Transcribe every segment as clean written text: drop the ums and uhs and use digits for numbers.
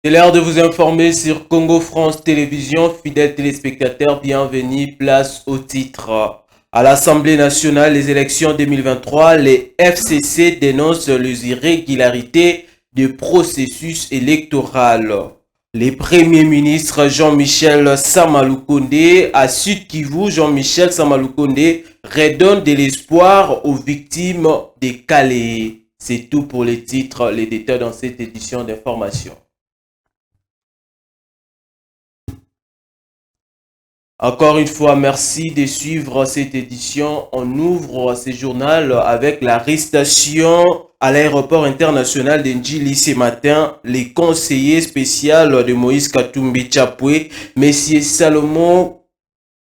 C'est l'heure de vous informer sur Congo France Télévision. Fidèles téléspectateurs, bienvenue, place au titre. À l'Assemblée nationale, les élections 2023, les FCC dénoncent les irrégularités du processus électoral. Les premiers ministres Jean-Michel Samaloukonde à Sud Kivu, Jean-Michel Samaloukonde redonne de l'espoir aux victimes des Calais. C'est tout pour les titres, les détails dans cette édition d'information. Encore une fois, merci de suivre cette édition. On ouvre ce journal avec l'arrestation à l'aéroport international d'Ndjili ce matin. Les conseillers spéciaux de Moïse Katumbi Chapwe, M. Salomon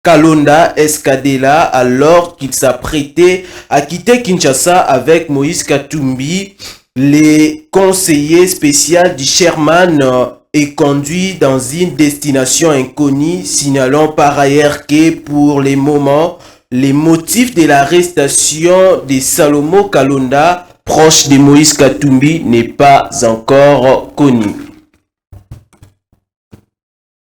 Kalonda Escadela, alors qu'il s'apprêtait à quitter Kinshasa avec Moïse Katumbi, les conseillers spéciaux du Sherman est conduit dans une destination inconnue, signalant par ailleurs que pour les moments, les motifs de l'arrestation de Salomon Kalonda, proche de Moïse Katumbi, n'est pas encore connu.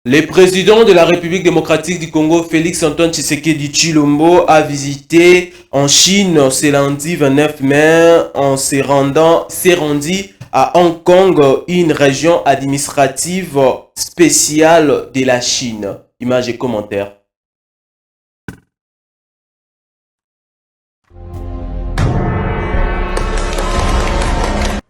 Le président de la République démocratique du Congo, Félix-Antoine Tshisekedi Tshilombo, a visité en Chine ce lundi 29 mai en s'est rendu à Hong Kong, une région administrative spéciale de la Chine. Images et commentaires.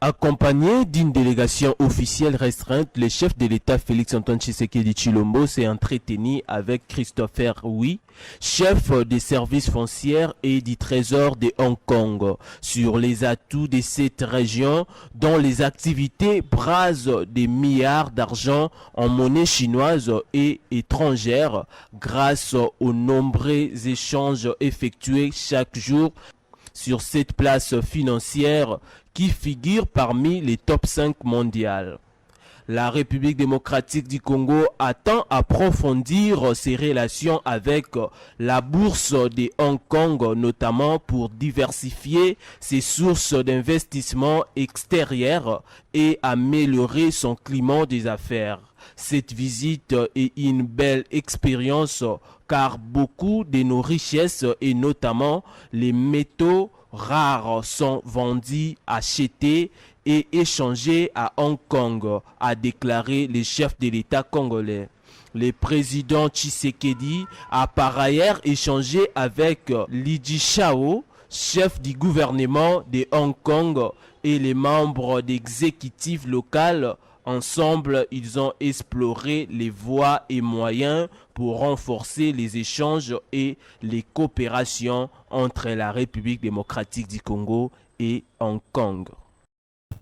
Accompagné d'une délégation officielle restreinte, le chef de l'État Félix-Antoine Tshisekedi Tshilombo s'est entretenu avec Christopher Hui, chef des services fonciers et du Trésor de Hong Kong, sur les atouts de cette région dont les activités brasent des milliards d'argent en monnaie chinoise et étrangère grâce aux nombreux échanges effectués chaque jour sur cette place financière qui figure parmi les top 5 mondiales. La République démocratique du Congo attend approfondir ses relations avec la bourse de Hong Kong, notamment pour diversifier ses sources d'investissement extérieurs et améliorer son climat des affaires. Cette visite est une belle expérience car beaucoup de nos richesses et notamment les métaux rares sont vendus, achetés et échangés à Hong Kong, a déclaré le chef de l'État congolais. Le président Tshisekedi a par ailleurs échangé avec Li Jichao, chef du gouvernement de Hong Kong, et les membres d'exécutif local. Ensemble, ils ont exploré les voies et moyens pour renforcer les échanges et les coopérations entre la République démocratique du Congo et Hong Kong.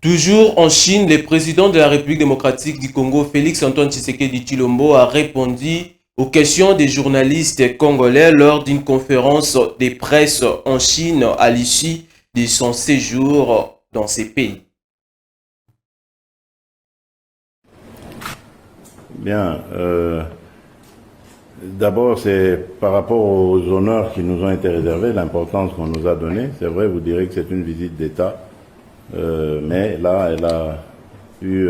Toujours en Chine, le président de la République démocratique du Congo, Félix-Antoine Tshisekedi Tshilombo, a répondu aux questions des journalistes congolais lors d'une conférence de presse en Chine à l'issue de son séjour dans ces pays. Bien. D'abord, c'est par rapport aux honneurs qui nous ont été réservés, l'importance qu'on nous a donnée. C'est vrai, vous direz que c'est une visite d'État, mais là, elle a eu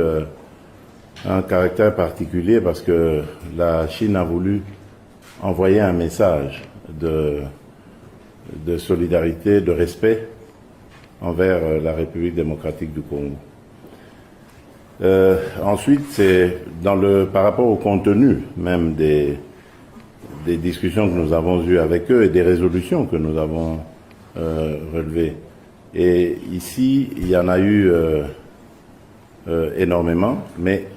un caractère particulier parce que la Chine a voulu envoyer un message de solidarité, de respect envers la République démocratique du Congo. Ensuite, c'est par rapport au contenu même des discussions que nous avons eues avec eux et des résolutions que nous avons relevées. Et ici, il y en a eu énormément, mais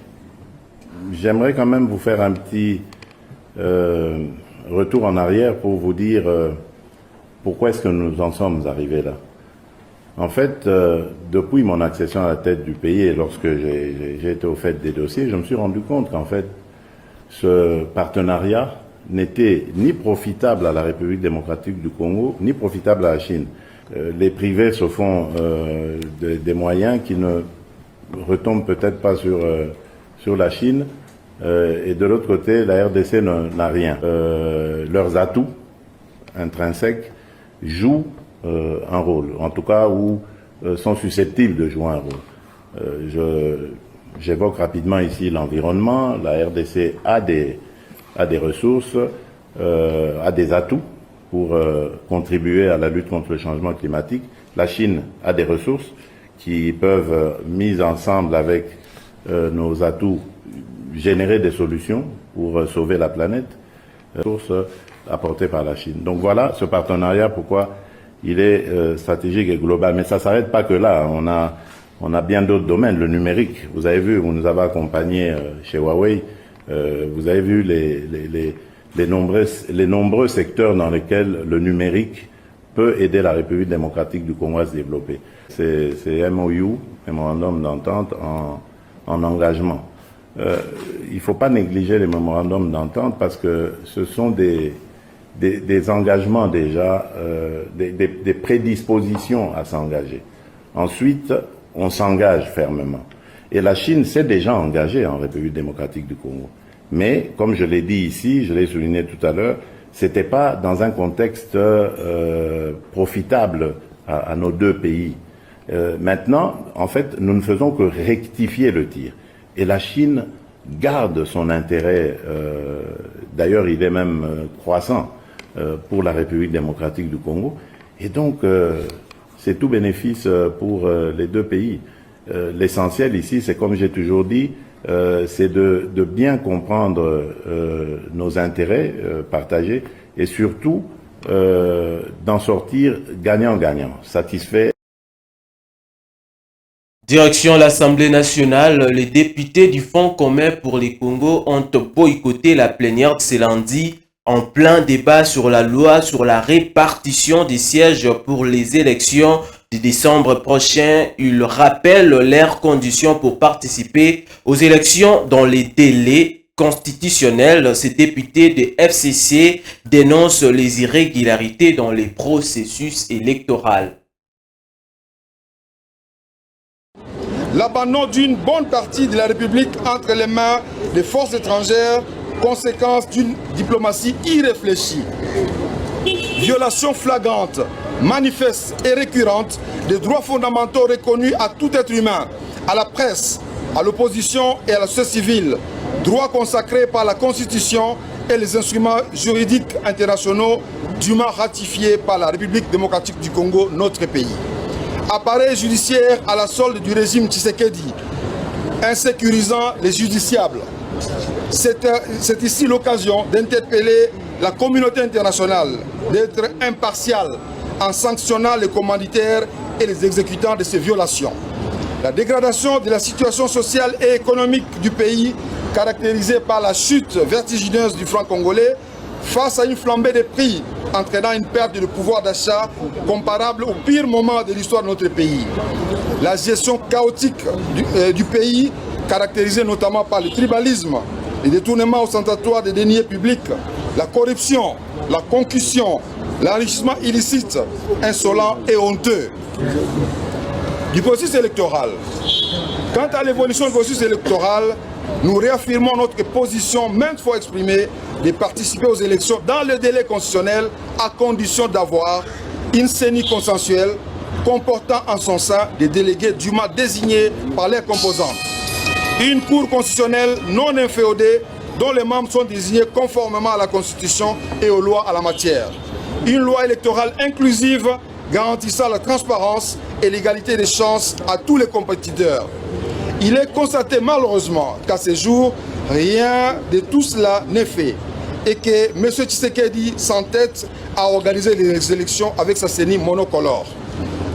j'aimerais quand même vous faire un petit retour en arrière pour vous dire pourquoi est-ce que nous en sommes arrivés là. En fait, depuis mon accession à la tête du pays et lorsque j'ai été au fait des dossiers, je me suis rendu compte qu'en fait, ce partenariat n'était ni profitable à la République démocratique du Congo, ni profitable à la Chine. Les privés se font des moyens qui ne retombent peut-être pas sur la Chine, et de l'autre côté, la RDC n'a rien. Leurs atouts intrinsèques jouent un rôle, en tout cas, ou sont susceptibles de jouer un rôle. J'évoque rapidement ici l'environnement. La RDC a des ressources, a des atouts pour contribuer à la lutte contre le changement climatique. La Chine a des ressources qui peuvent, mises ensemble avec nos atouts, générer des solutions pour sauver la planète. Ressources apportées par la Chine. Donc voilà ce partenariat, pourquoi il est stratégique et global. Mais ça ne s'arrête pas que là. On a bien d'autres domaines. Le numérique, vous avez vu, vous nous avez accompagnés chez Huawei. Vous avez vu les nombreux secteurs dans lesquels le numérique peut aider la République démocratique du Congo à se développer. C'est MOU, mémorandum d'entente en engagement. Il ne faut pas négliger les mémorandums d'entente parce que ce sont des engagements déjà, des prédispositions à s'engager. Ensuite, on s'engage fermement. Et la Chine s'est déjà engagée en République démocratique du Congo. Mais, comme je l'ai dit ici, je l'ai souligné tout à l'heure, c'était pas dans un contexte profitable à nos deux pays. Maintenant, en fait, nous ne faisons que rectifier le tir. Et la Chine garde son intérêt, d'ailleurs il est même croissant, pour la République démocratique du Congo. Et donc, c'est tout bénéfice pour les deux pays. L'essentiel ici, c'est comme j'ai toujours dit, c'est de bien comprendre nos intérêts partagés et surtout d'en sortir gagnant-gagnant, satisfait. Direction l'Assemblée nationale, les députés du Fonds commun pour les Congos ont boycotté la plénière de ce lundi en plein débat sur la loi sur la répartition des sièges pour les élections de décembre prochain. Ils rappellent leurs conditions pour participer aux élections dans les délais constitutionnels. Ces députés de FCC dénoncent les irrégularités dans les processus électoraux. L'abandon d'une bonne partie de la République entre les mains des forces étrangères, conséquence d'une diplomatie irréfléchie. Violation flagrante, manifeste et récurrente des droits fondamentaux reconnus à tout être humain, à la presse, à l'opposition et à la société civile, droits consacrés par la Constitution et les instruments juridiques internationaux dûment ratifiés par la République démocratique du Congo, notre pays. Appareil judiciaire à la solde du régime Tshisekedi, insécurisant les justiciables. C'est ici l'occasion d'interpeller la communauté internationale, d'être impartiale en sanctionnant les commanditaires et les exécutants de ces violations. La dégradation de la situation sociale et économique du pays, caractérisée par la chute vertigineuse du franc congolais, face à une flambée des prix entraînant une perte de pouvoir d'achat comparable au pire moment de l'histoire de notre pays. La gestion chaotique du pays, caractérisée notamment par le tribalisme, les détournements ostentatoires des deniers publics, la corruption, la concussion, l'enrichissement illicite, insolent et honteux. Du processus électoral. Quant à l'évolution du processus électoral, nous réaffirmons notre position maintes fois exprimée de participer aux élections dans le délai constitutionnel à condition d'avoir une CENI consensuelle comportant en son sein des délégués dûment désignés par les composantes. Une cour constitutionnelle non inféodée dont les membres sont désignés conformément à la Constitution et aux lois à la matière. Une loi électorale inclusive garantissant la transparence et l'égalité des chances à tous les compétiteurs. Il est constaté malheureusement qu'à ce jour, rien de tout cela n'est fait et que M. Tshisekedi s'entête à organiser les élections avec sa CENI monocolore.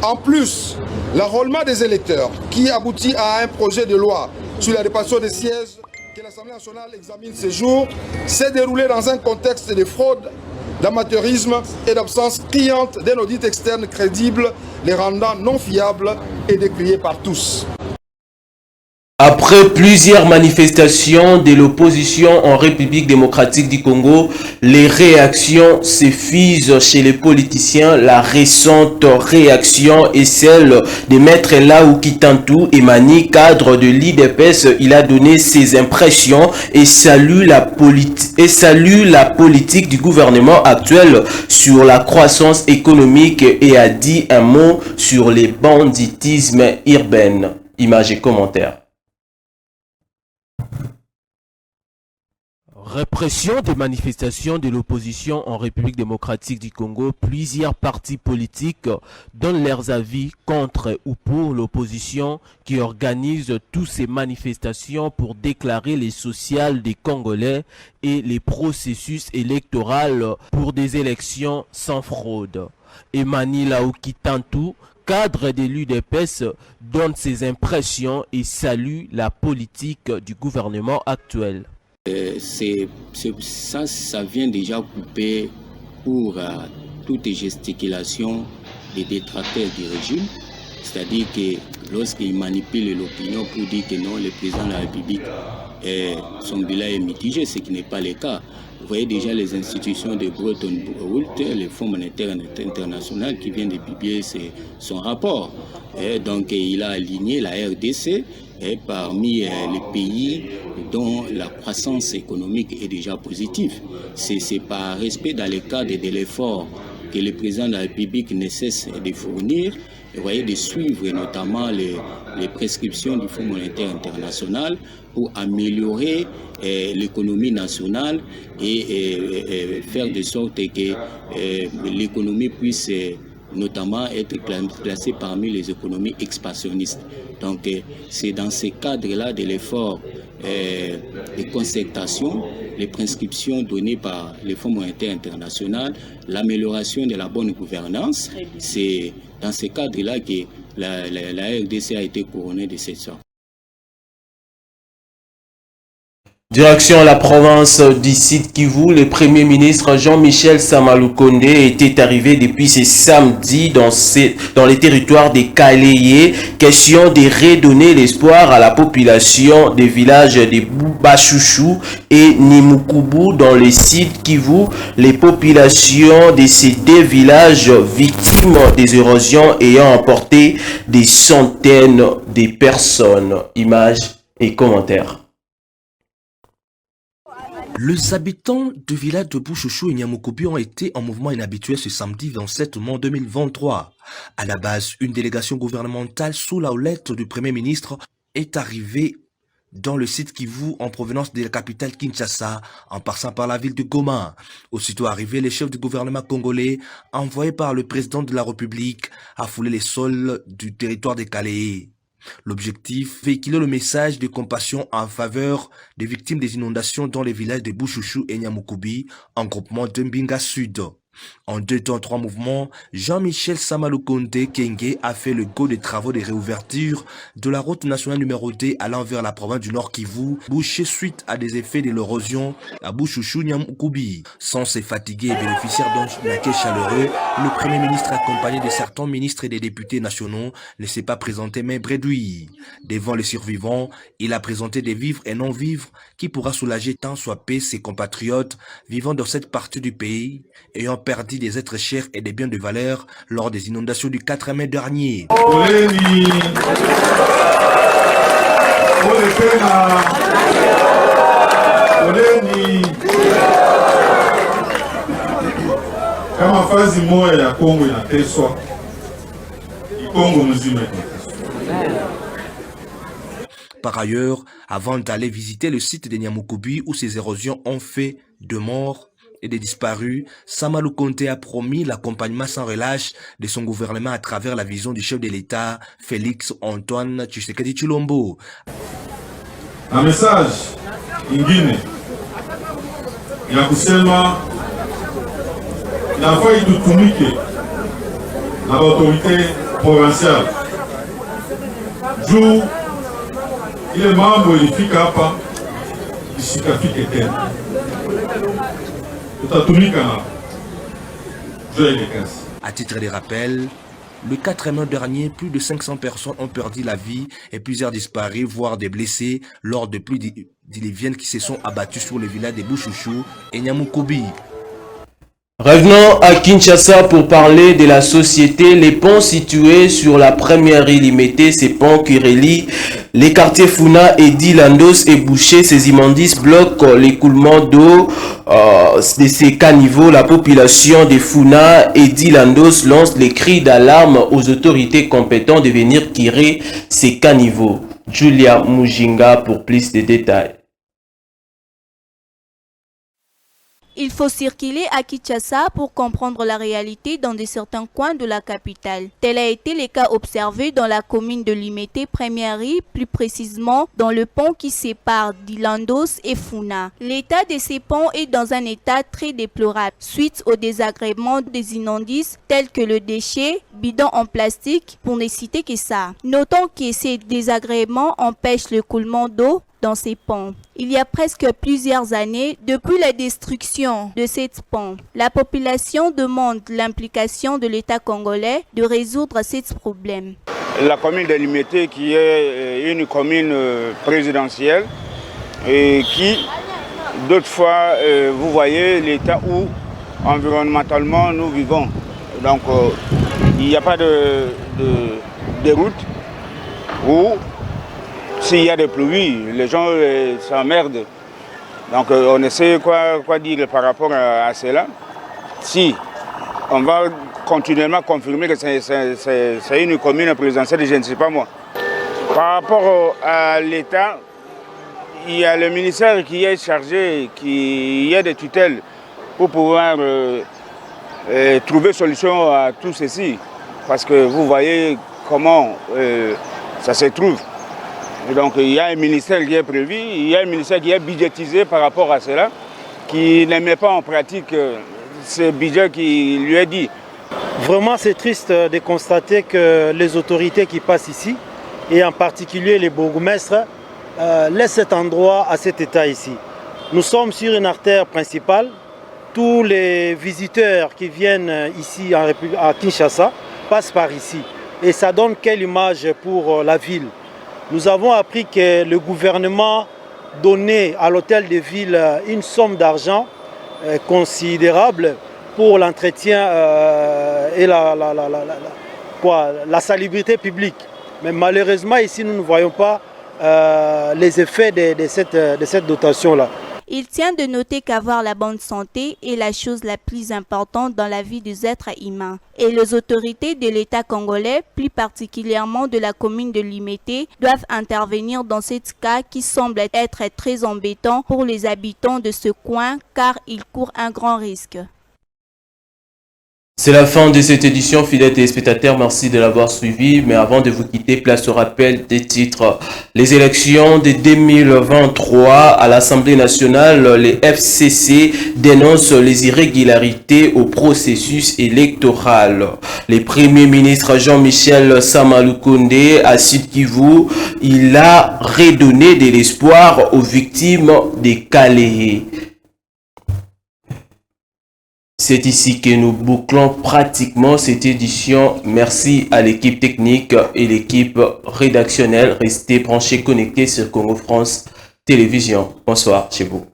En plus, l'enrôlement des électeurs qui aboutit à un projet de loi sur la répartition des sièges que l'Assemblée nationale examine ce jour s'est déroulé dans un contexte de fraude, d'amateurisme et d'absence criante d'un audit externe crédible, les rendant non fiables et décriés par tous. Après plusieurs manifestations de l'opposition en République démocratique du Congo, les réactions se fusent chez les politiciens. La récente réaction est celle de Maître Laou Kitantou Emani, cadre de l'IDPS. Il a donné ses impressions et salue la politique du gouvernement actuel sur la croissance économique et a dit un mot sur les banditismes urbains. Images et commentaires. Répression des manifestations de l'opposition en République démocratique du Congo, plusieurs partis politiques donnent leurs avis contre ou pour l'opposition qui organise toutes ces manifestations pour déclarer les sociales des Congolais et les processus électoraux pour des élections sans fraude. Emani Laokitantou, cadre de l'UDPS, donne ses impressions et salue la politique du gouvernement actuel. Ça vient déjà couper pour toute gesticulation des détracteurs du régime. C'est-à-dire que lorsqu'ils manipulent l'opinion pour dire que non, le président de la République, son bilan est mitigé, ce qui n'est pas le cas. Vous voyez déjà les institutions de Bretton Woods, le Fonds monétaire international qui vient de publier son rapport. Donc il a aligné la RDC parmi les pays dont la croissance économique est déjà positive. C'est par respect dans le cadre de l'effort que le président de la République ne cesse de fournir, vous voyez, de suivre notamment les prescriptions du Fonds monétaire international pour améliorer l'économie nationale et faire de sorte que l'économie puisse notamment être classée parmi les économies expansionnistes. Donc c'est dans ce cadre-là de l'effort de concertation, les prescriptions données par le Fonds monétaire international, l'amélioration de la bonne gouvernance, c'est dans ce cadre-là que la RDC a été couronnée de cette sorte. Direction la province du Sud Kivu, le Premier ministre Jean-Michel Samalukonde était arrivé depuis ce samedi dans les territoires des Kaleye. Question de redonner l'espoir à la population des villages de Bachouchou et Nimukubu dans le Sud Kivu. Les populations de ces deux villages victimes des érosions ayant emporté des centaines de personnes. Images et commentaires. Les habitants du village de Bouchouchou et Niamukubi ont été en mouvement inhabituel ce samedi 27 mai 2023. À la base, une délégation gouvernementale sous la houlette du Premier ministre est arrivée dans le site Kivu en provenance de la capitale Kinshasa, en passant par la ville de Goma. Aussitôt arrivé, les chefs du gouvernement congolais, envoyés par le président de la République, a foulé les sols du territoire des Kaleye. L'objectif, véhiculer le message de compassion en faveur des victimes des inondations dans les villages de Bouchouchou et Niamukubi, en groupement de Mbinga Sud. En 2 temps 3 mouvements, Jean-Michel Samalukonde Kenge a fait le go des travaux de réouverture de la route nationale numéro 2 allant vers la province du Nord Kivu, bouchée suite à des effets de l'érosion à Bouchouchou Niamukubi. Sans se fatiguer et bénéficiaire d'un accueil chaleureux, le Premier ministre accompagné de certains ministres et des députés nationaux ne s'est pas présenté main bredouille. Devant les survivants, il a présenté des vivres et non-vivres qui pourra soulager tant soit peu ses compatriotes vivant dans cette partie du pays ayant perdu des êtres chers et des biens de valeur lors des inondations du 4 mai dernier. Par ailleurs, avant d'aller visiter le site de Niamukubi où ces érosions ont fait 2 morts et des disparus, Samalukonde a promis l'accompagnement sans relâche de son gouvernement à travers la vision du chef de l'État, Félix Antoine Tshisekedi Tshilombo. Un message ingine ya kusema nafai tutumike na autorité provinciale juu ile mambo ilifika hapa isikafike tena. À titre de rappel, le 4 mai dernier, plus de 500 personnes ont perdu la vie et plusieurs disparus, voire des blessés, lors de pluies diluviennes qui se sont abattues sur le village de Bouchouchou et Niamukubi. Revenons à Kinshasa pour parler de la société. Les ponts situés sur la première île Limité, ces ponts qui relient les quartiers Funa et Dilandos et bouchés, ces immondices bloquent l'écoulement d'eau de ces caniveaux. La population de Funa et Dilandos lance les cris d'alarme aux autorités compétentes de venir tirer ces caniveaux. Julia Mujinga pour plus de détails. Il faut circuler à Kinshasa pour comprendre la réalité dans certains coins de la capitale. Tel a été le cas observé dans la commune de Limete, première rue, plus précisément dans le pont qui sépare Dilandos et Funa. L'état de ces ponts est dans un état très déplorable suite au désagrément des immondices tels que le déchet, bidon en plastique, pour ne citer que ça. Notons que ces désagréments empêchent le coulement d'eau dans ces ponts. Il y a presque plusieurs années, depuis la destruction de ces ponts, la population demande l'implication de l'État congolais de résoudre ces problèmes. La commune de Limete, qui est une commune présidentielle et qui, d'autres fois, vous voyez l'état où environnementalement nous vivons. Donc il n'y a pas de route où s'il y a des pluies, les gens s'emmerdent. Donc on essaie quoi dire par rapport à cela. Si on va continuellement confirmer que c'est une commune présidentielle, je ne sais pas moi. Par rapport à l'État, il y a le ministère qui est chargé, qui a des tutelles pour pouvoir trouver solution à tout ceci. Parce que vous voyez comment ça se trouve. Et donc il y a un ministère qui est prévu, il y a un ministère qui est budgétisé par rapport à cela, qui ne met pas en pratique ce budget qui lui est dit. Vraiment c'est triste de constater que les autorités qui passent ici, et en particulier les bourgmestres, laissent cet endroit à cet état ici. Nous sommes sur une artère principale, tous les visiteurs qui viennent ici à Kinshasa passent par ici. Et ça donne quelle image pour la ville? Nous avons appris que le gouvernement donnait à l'hôtel de ville une somme d'argent considérable pour l'entretien et la salubrité publique. Mais malheureusement ici nous ne voyons pas les effets de cette dotation-là. Il tient de noter qu'avoir la bonne santé est la chose la plus importante dans la vie des êtres humains. Et les autorités de l'État congolais, plus particulièrement de la commune de Limete, doivent intervenir dans ce cas qui semble être très embêtant pour les habitants de ce coin car ils courent un grand risque. C'est la fin de cette édition, fidèles téléspectateurs, merci de l'avoir suivi. Mais avant de vous quitter, place au rappel des titres. Les élections de 2023 à l'Assemblée nationale, les FCC dénoncent les irrégularités au processus électoral. Le Premier ministre Jean-Michel Samalukonde à Sud Kivu, il a redonné de l'espoir aux victimes des Calais. C'est ici que nous bouclons pratiquement cette édition. Merci à l'équipe technique et l'équipe rédactionnelle. Restez branchés, connectés sur Congo France Télévision. Bonsoir chez vous.